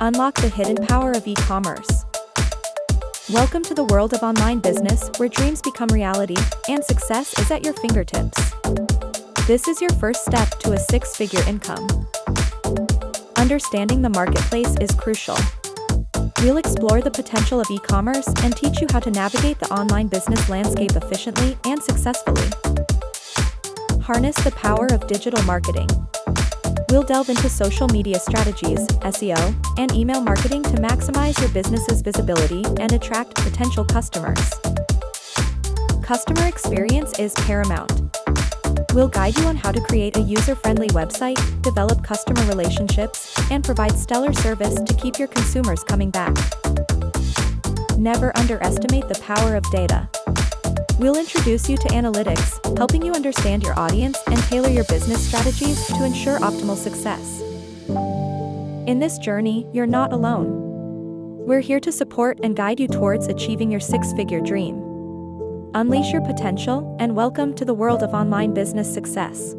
Unlock the hidden power of e-commerce. Welcome to the world of online business, where dreams become reality and success is at your fingertips. This is your first step to a six-figure income. Understanding the marketplace is crucial. We'll explore the potential of e-commerce and teach you how to navigate the online business landscape efficiently and successfully. Harness the power of digital marketing. We'll delve into social media strategies, SEO, and email marketing to maximize your business's visibility and attract potential customers. Customer experience is paramount. We'll guide you on how to create a user-friendly website, develop customer relationships, and provide stellar service to keep your consumers coming back. Never underestimate the power of data. We'll introduce you to analytics, helping you understand your audience and tailor your business strategies to ensure optimal success. In this journey, you're not alone. We're here to support and guide you towards achieving your six-figure dream. Unleash your potential and welcome to the world of online business success.